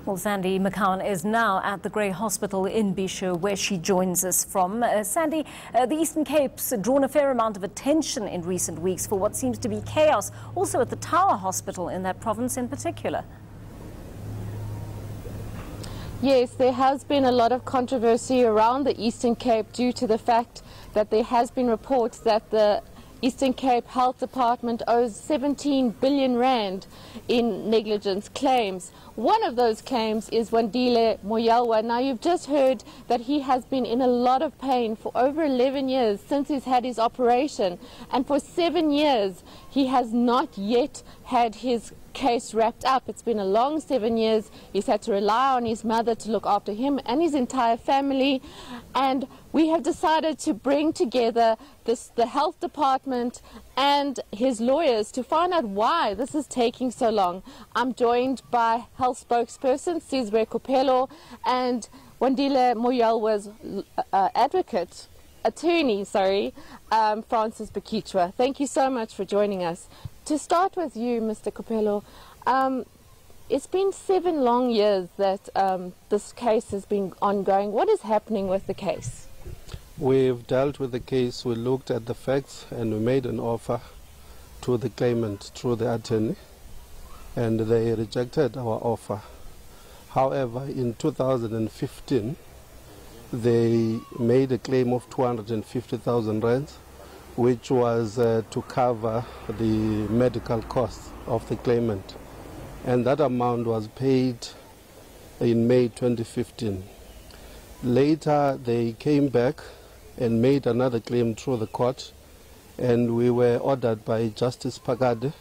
Well, Sandy McCowen is now at the Grey Hospital in Bhisho, where she joins us from. Sandy, the Eastern Cape's drawn a fair amount of attention in recent weeks for what seems to be chaos, also at the Tower Hospital in that province in particular. Yes, there has been a lot of controversy around the Eastern Cape due to the fact that there has been reports that the Eastern Cape Health Department owes 17 billion rand in negligence claims. One of those claims is Wandile Moyalwa. Now, you've just heard that he has been in a lot of pain for over 11 years since he's had his operation, and for 7 years he has not yet had his case wrapped up. It's been a long 7 years. He's had to rely on his mother to look after him and his entire family, and we have decided to bring together the health department and his lawyers to find out why this is taking so long. I'm joined by health spokesperson Sizwe Kopelo and Wandile Moyalwa's attorney, Francis Bakichwa. Thank you so much for joining us. To start with you, Mr. Kopelo, it's been 7 long years that this case has been ongoing. What is happening with the case? We've dealt with the case, we looked at the facts, and we made an offer to the claimant through the attorney, and they rejected our offer. However, in 2015, they made a claim of 250,000 rands, which was to cover the medical costs of the claimant. And that amount was paid in May 2015. Later, they came back and made another claim through the court, and we were ordered by Justice Pagade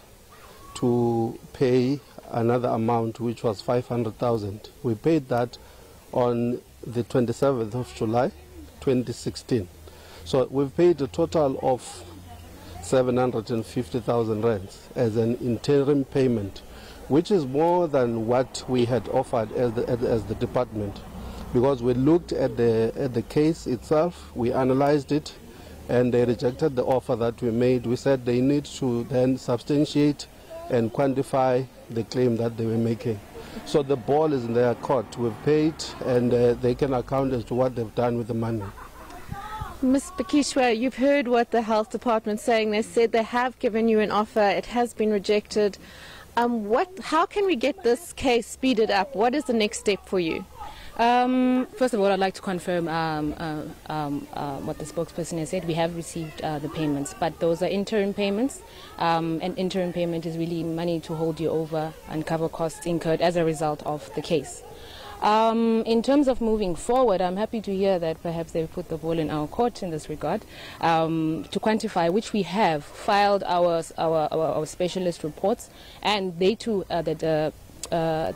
to pay another amount, which was 500,000. We paid that on the 27th of July 2016. So we've paid a total of 750,000 rands as an interim payment, which is more than what we had offered as the department, because we looked at the case itself, we analyzed it, and they rejected the offer that we made. We said they need to then substantiate and quantify the claim that they were making. So the ball is in their court. We've paid, and they can account as to what they've done with the money. Ms. Bakichwa, you've heard what the health department's saying. They said they have given you an offer. It has been rejected. How can we get this case speeded up? What is the next step for you? First of all, I'd like to confirm what the spokesperson has said. We have received the payments, but those are interim payments. An interim payment is really money to hold you over and cover costs incurred as a result of the case. In terms of moving forward, I'm happy to hear that perhaps they put the ball in our court in this regard, to quantify, which we have filed our specialist reports, and they too, the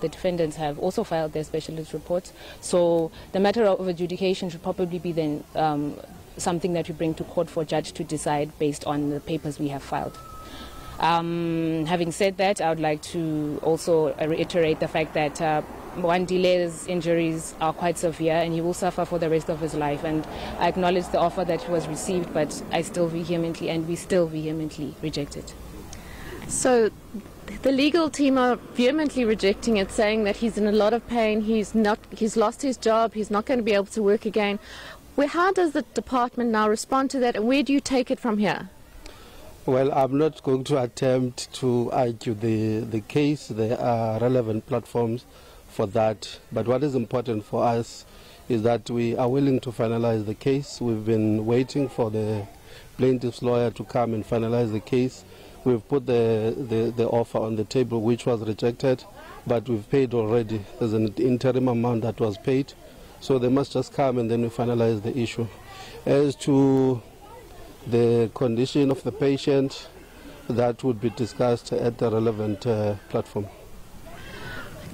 defendants have also filed their specialist reports. So the matter of adjudication should probably be then something that we bring to court for a judge to decide based on the papers we have filed. Having said that, I would like to also reiterate the fact that Wandile's injuries are quite severe, and he will suffer for the rest of his life. And I acknowledge the offer that was received, but we still vehemently reject it. So the legal team are vehemently rejecting it, saying that he's in a lot of pain, he's lost his job, he's not going to be able to work again. How does the department now respond to that, and where do you take it from here? Well, I'm not going to attempt to argue the case. There are relevant platforms for that. But what is important for us is that we are willing to finalize the case. We've been waiting for the plaintiff's lawyer to come and finalize the case. We've put the offer on the table, which was rejected, but we've paid already. There's an interim amount that was paid. So they must just come and then we finalize the issue. As to the condition of the patient, that would be discussed at the relevant platform.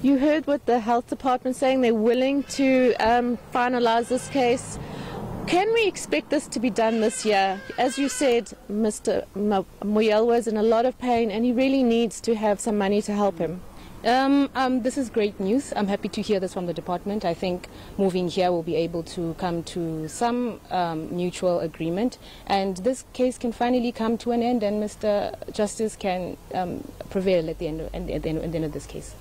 You heard what the health department saying. They're willing to finalize this case. Can we expect this to be done this year? As you said, Mr. Moyalwa is in a lot of pain and he really needs to have some money to help him. This is great news. I'm happy to hear this from the department. I think moving here we'll be able to come to some mutual agreement, and this case can finally come to an end, and Mr. Justice can prevail at the end of this case.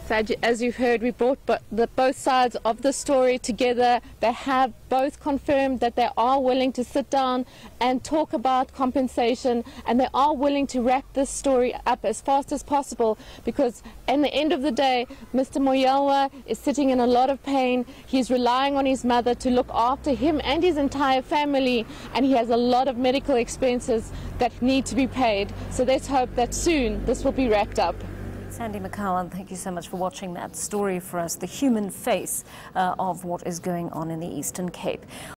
So as you've heard, we brought both sides of the story together. They have both confirmed that they are willing to sit down and talk about compensation, and they are willing to wrap this story up as fast as possible, because in the end of the day, Mr. Moyelwa is sitting in a lot of pain. He's relying on his mother to look after him and his entire family, and he has a lot of medical expenses that need to be paid. So let's hope that soon this will be wrapped up. Sandy McCowen, thank you so much for watching that story for us, the human face of what is going on in the Eastern Cape.